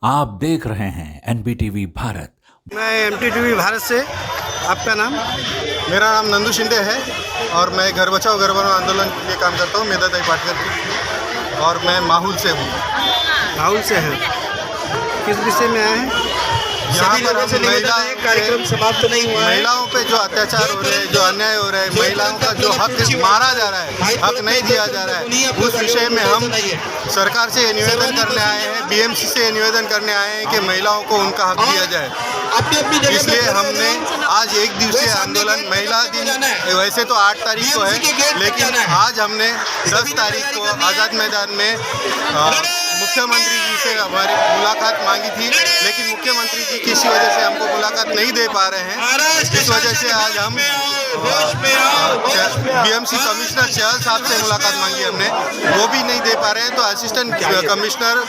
आप देख रहे हैं एनबीटीवी भारत। मैं एमटीटीवी भारत से। आपका नाम? मेरा नाम नंदू शिंदे है और मैं घर बचाओ घर बनाओ आंदोलन के लिए काम करता हूँ मेधाताई पाटकर की, और मैं माहौल से हूँ। राहुल से है। किस विषय में आए हैं? यहाँ पर हम कार्यक्रम समाप्त नहीं हुआ है। महिलाओं पे जो अत्याचार हो रहे हैं, जो अन्याय हो रहा है, महिलाओं का जो हक मारा जा रहा है, हक नहीं दिया जा रहा है, उस विषय में हम सरकार से ये निवेदन करने आए हैं, बीएमसी से ये निवेदन करने आए हैं कि महिलाओं को उनका हक दिया जाए। इसलिए हमने आज एक दिवसीय आंदोलन, महिला दिन वैसे तो 8 तारीख को है, लेकिन आज हमने 10 तारीख को आज़ाद मैदान में मुख्यमंत्री जी से हमारी मुलाकात मांगी थी, लेकिन मुख्यमंत्री जी किसी वजह से हमको मुलाकात नहीं दे पा रहे हैं। इस वजह से आज हम बीएमसी कमिश्नर चहल साहब से मुलाकात मांगी हमने, वो भी नहीं दे पा रहे हैं। तो असिस्टेंट कमिश्नर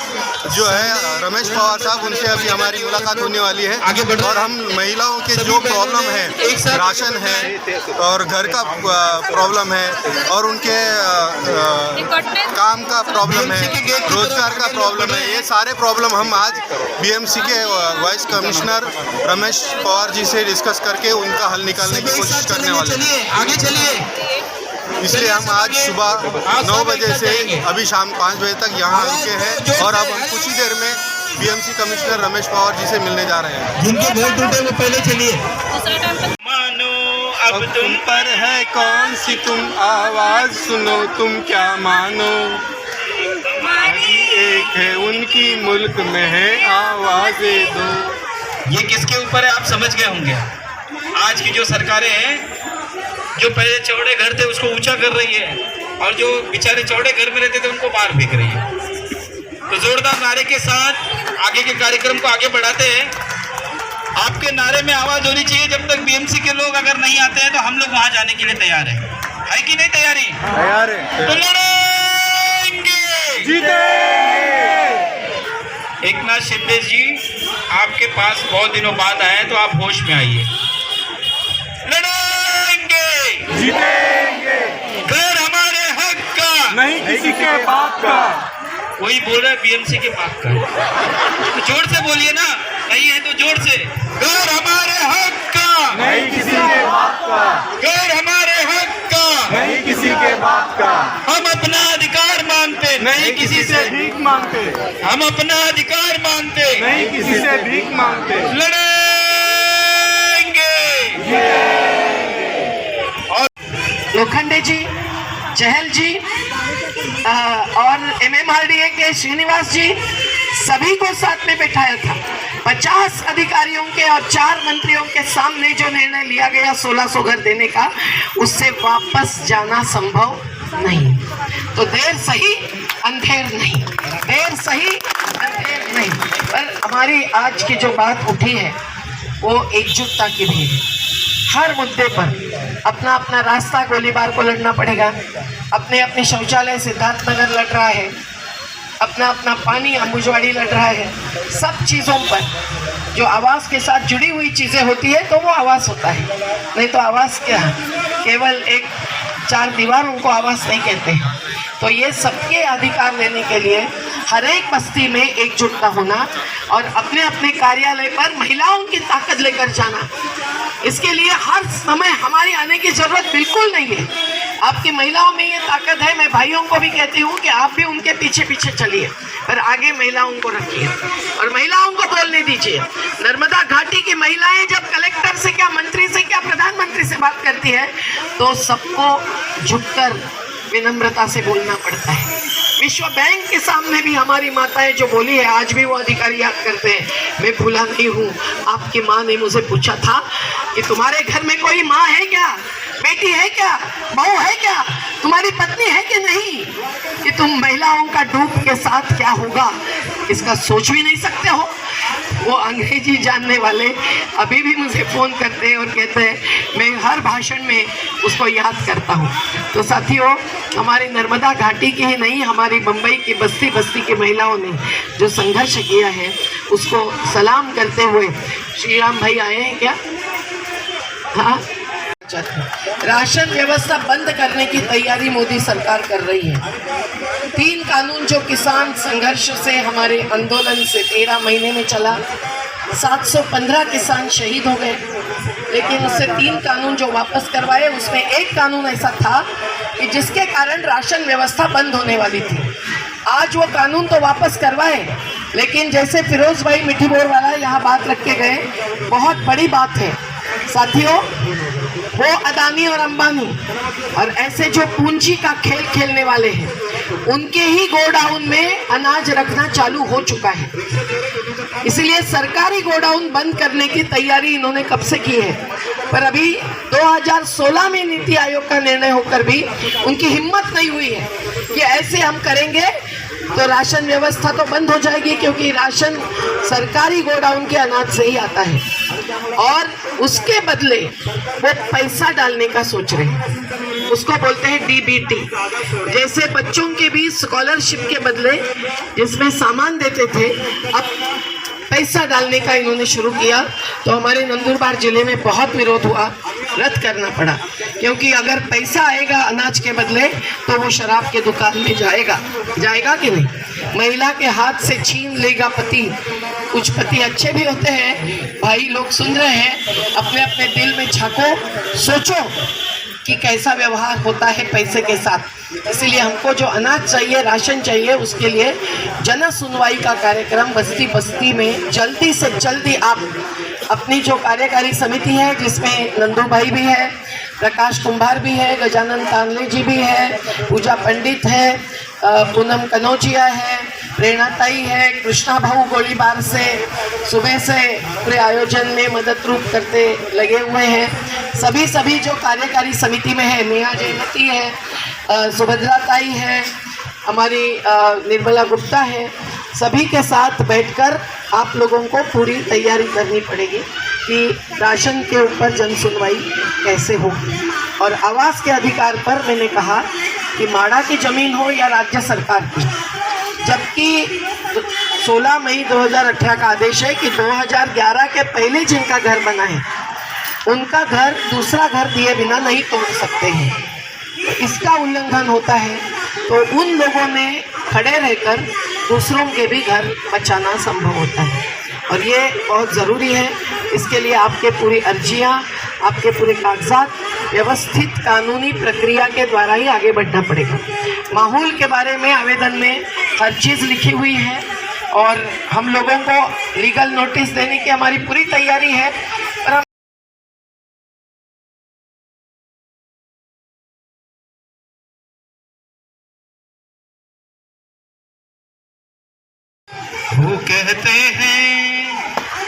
जो है रमेश पवार साहब, उनसे अभी हमारी मुलाकात होने वाली है और हम महिलाओं के जो प्रॉब्लम है, राशन है और घर का प्रॉब्लम है और उनके काम का प्रॉब्लम है, रोजगार का प्रॉब्लम है, ये सारे प्रॉब्लम हम आज बीएमसी के वाइस कमिश्नर रमेश पवार जी से डिस्कस करके उनका हल निकालने की कोशिश करने वाले हैं। आगे चलिए। इसलिए हम आज सुबह 9 बजे से अभी शाम 5 बजे तक यहाँ रुके हैं और अब हम कुछ ही देर में बीएमसी कमिश्नर रमेश पवार जी से मिलने जा रहे हैं। जिनके वोट टूटे वो पहले चलिए। मानो अब तुम पर है कौन सी तुम आवाज सुनो, तुम क्या मानो, एक है उनकी मुल्क में है आवाज़ें दो। ये किसके ऊपर है आप समझ गए होंगे। आज की जो सरकारें हैं, जो पहले चौड़े घर थे उसको ऊंचा कर रही है और जो बेचारे चौड़े घर में रहते थे उनको बाहर फेंक रही है। तो जोरदार नारे के साथ आगे के कार्यक्रम को आगे बढ़ाते हैं। आपके नारे में आवाज होनी चाहिए। जब तक बीएमसी के लोग अगर नहीं आते हैं तो हम लोग वहां जाने के लिए तैयार है कि नहीं तैयारी? तैयार है। तो लड़ेंगे, एकनाथ शिंदे जी आपके पास बहुत दिनों बाद आए तो आप होश में आइए। लड़ेंगे, जीतेंगे, घर हमारे हक का, नहीं किसी के बाप का। वही बोल रहा है बीएमसी के बाप का। तो जोर से बोलिए ना, नहीं है तो जोर से। घर हमारे हक का, नहीं किसी के बाप का, घर हमारे हक का, नहीं किसी के बाप का। हम अपना अधिकार मांगते, नहीं किसी से भीख मांगते, हम अपना अधिकार मांगते, नहीं किसी से भीख मांगते। लड़ेंगे। और लोखंडे जी, चहल जी और MMRDA के श्रीनिवास जी, सभी को साथ में बैठाया था। 50 अधिकारियों के और 4 मंत्रियों के सामने जो निर्णय लिया गया 1600 घर देने का, उससे वापस जाना संभव नहीं। तो देर सही अंधेर नहीं, देर सही अंधेर नहीं। पर हमारी आज की जो बात उठी है वो एकजुटता की भी है। हर मुद्दे पर अपना अपना रास्ता गोलीबार को लड़ना पड़ेगा। अपने अपने शौचालय सिद्धार्थनगर लड़ रहा है, अपना अपना पानी अंबुजवाड़ी लड़ रहा है। सब चीज़ों पर जो आवाज़ के साथ जुड़ी हुई चीज़ें होती है तो वो आवाज़ होता है, नहीं तो आवाज़ क्या है? केवल एक 4 दीवारों को आवाज़ नहीं कहते हैं। तो ये सबके अधिकार लेने के लिए हर एक बस्ती में एकजुटता होना और अपने अपने कार्यालय पर महिलाओं की ताकत लेकर जाना, इसके लिए हर समय हमारी आने की जरूरत बिल्कुल नहीं है। आपकी महिलाओं में ये ताकत है। मैं भाइयों को भी कहती हूँ कि आप भी उनके पीछे पीछे चलिए, पर आगे महिलाओं को रखिए और महिलाओं को बोलने दीजिए। नर्मदा घाटी की महिलाएं जब कलेक्टर से क्या, मंत्री से क्या, प्रधानमंत्री से बात करती है तो सबको झुककर विनम्रता से बोलना पड़ता है। विश्व बैंक के सामने भी हमारी माताएं जो बोली है, आज भी वो अधिकारी याद करते हैं। मैं भूला नहीं हूँ, आपकी माँ ने मुझे पूछा था कि तुम्हारे घर में कोई माँ है क्या, बेटी है क्या, बहू है क्या, तुम्हारी पत्नी है कि नहीं, कि तुम महिलाओं का डूब के साथ क्या होगा इसका सोच भी नहीं सकते हो। वो अंग्रेजी जानने वाले अभी भी मुझे फ़ोन करते हैं और कहते हैं, मैं हर भाषण में उसको याद करता हूँ। तो साथियों, हमारी नर्मदा घाटी की ही नहीं, हमारी बम्बई की बस्ती बस्ती की महिलाओं ने जो संघर्ष किया है उसको सलाम करते हुए श्री राम भाई आए हैं क्या? हाँ, राशन व्यवस्था बंद करने की तैयारी मोदी सरकार कर रही है। 3 कानून जो किसान संघर्ष से हमारे आंदोलन से 13 महीने में चला, 715 किसान शहीद हो गए, लेकिन उससे 3 कानून जो वापस करवाए, उसमें एक कानून ऐसा था कि जिसके कारण राशन व्यवस्था बंद होने वाली थी। आज वो कानून तो वापस करवाए, लेकिन जैसे फिरोज भाई मिठी बोर वाला यहाँ बात रख के गए, बहुत बड़ी बात है साथियों। वो अदानी और अंबानी और ऐसे जो पूंजी का खेल खेलने वाले हैं, उनके ही गोडाउन में अनाज रखना चालू हो चुका है। इसलिए सरकारी गोडाउन बंद करने की तैयारी इन्होंने कब से की है, पर अभी 2016 में नीति आयोग का निर्णय होकर भी उनकी हिम्मत नहीं हुई है कि ऐसे हम करेंगे तो राशन व्यवस्था तो बंद हो जाएगी, क्योंकि राशन सरकारी गोडाउन के अनाज से ही आता है और उसके बदले वो पैसा डालने का सोच रहे हैं। उसको बोलते हैं डीबीटी। जैसे बच्चों के भी स्कॉलरशिप के बदले जिसमें सामान देते थे, अब पैसा डालने का इन्होंने शुरू किया। तो हमारे नंदुरबार जिले में बहुत विरोध हुआ, रद्द करना पड़ा, क्योंकि अगर पैसा आएगा अनाज के बदले तो वो शराब के दुकान में जाएगा कि नहीं? महिला के हाथ से छीन लेगा पति। कुछ पति अच्छे भी होते हैं, भाई लोग सुन रहे हैं, अपने अपने दिल में झांको, सोचो कि कैसा व्यवहार होता है पैसे के साथ। इसीलिए हमको जो अनाज चाहिए, राशन चाहिए, उसके लिए जन सुनवाई का कार्यक्रम बस्ती बस्ती में जल्दी से जल्दी आप अपनी जो कार्यकारी समिति है, जिसमें नंदू भाई भी है, प्रकाश कुंभार भी है, गजानन तानले जी भी है, पूजा पंडित है, पूनम कनौजिया है, प्रेरणाताई है, कृष्णा भाऊ गोलीबार से सुबह से पूरे आयोजन में मदद रूप करते लगे हुए हैं। सभी जो कार्यकारी समिति में है, नेहा जयमती है, सुभद्राताई है, हमारी निर्मला गुप्ता है, सभी के साथ बैठकर आप लोगों को पूरी तैयारी करनी पड़ेगी कि राशन के ऊपर जन सुनवाई कैसे हो। और आवास के अधिकार पर मैंने कहा कि माड़ा की ज़मीन हो या राज्य सरकार की, जबकि 16 मई 2018 का आदेश है कि 2011 के पहले जिनका घर बना है, उनका घर दूसरा घर दिए बिना नहीं तोड़ सकते हैं। तो इसका उल्लंघन होता है, तो उन लोगों ने खड़े रहकर दूसरों के भी घर बचाना संभव होता है, और ये बहुत ज़रूरी है। इसके लिए आपके पूरी अर्जियां, आपके पूरे कागजात व्यवस्थित कानूनी प्रक्रिया के द्वारा ही आगे बढ़ना पड़ेगा। माहौल के बारे में आवेदन में हर चीज़ लिखी हुई है और हम लोगों को लीगल नोटिस देने की हमारी पूरी तैयारी है। पर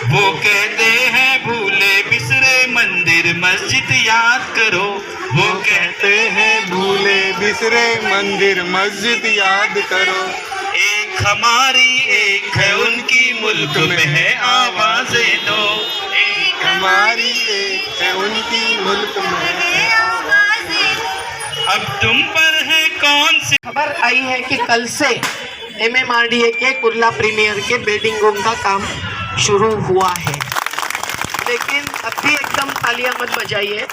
वो कहते हैं भूले बिसरे मंदिर मस्जिद याद करो। वो कहते हैं भूले बिसरे मंदिर मस्जिद याद करो। एक हमारी एक है उनकी, मुल्क में है आवाज़ें दो। एक हमारी एक है उनकी, मुल्क में है आवाज़ें दो। अब तुम पर है कौन सी खबर आई है कि कल से MMRDA के कुर्ला प्रीमियर के बिल्डिंग रूम का काम शुरू हुआ है, लेकिन अब भी एकदम तालियां मत बजाइए,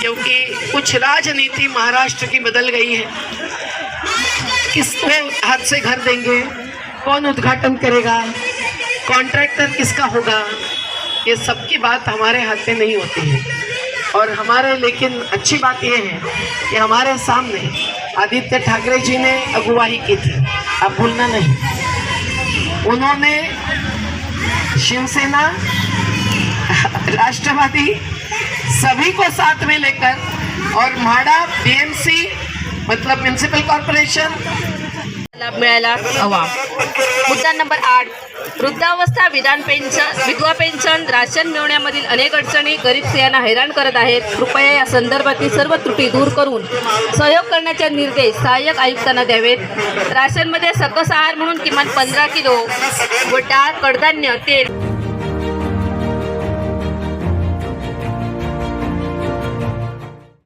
क्योंकि कुछ राजनीति महाराष्ट्र की बदल गई है। किसके हाथ से घर देंगे, कौन उद्घाटन करेगा, कॉन्ट्रैक्टर किसका होगा, ये सबकी बात हमारे हाथ में नहीं होती है। और हमारे, लेकिन अच्छी बात यह है कि हमारे सामने आदित्य ठाकरे जी ने अगुवाई की थी, आप भूलना नहीं। उन्होंने शिवसेना, राष्ट्रवादी सभी को साथ में लेकर और म्हाडा, BMC मतलब म्युनिसिपल कॉर्पोरेशन लाभ मिळायला हवा। मुद्दा नंबर 8, वृद्धावस्था, विधवा पेन्शन, राशन मिळवण्यामधील अनेक अडचणी गरीब स्त्रियांना हैराण करत आहेत। कृपया या संदर्भातील सर्व त्रुटी दूर करून सहयोग करण्याचे निर्देश सहाय्यक आयुक्तांना द्यावेत। राशनमध्ये सकस आहार म्हणून किमान 15 किलो व डाळ, कडधान्य, तेल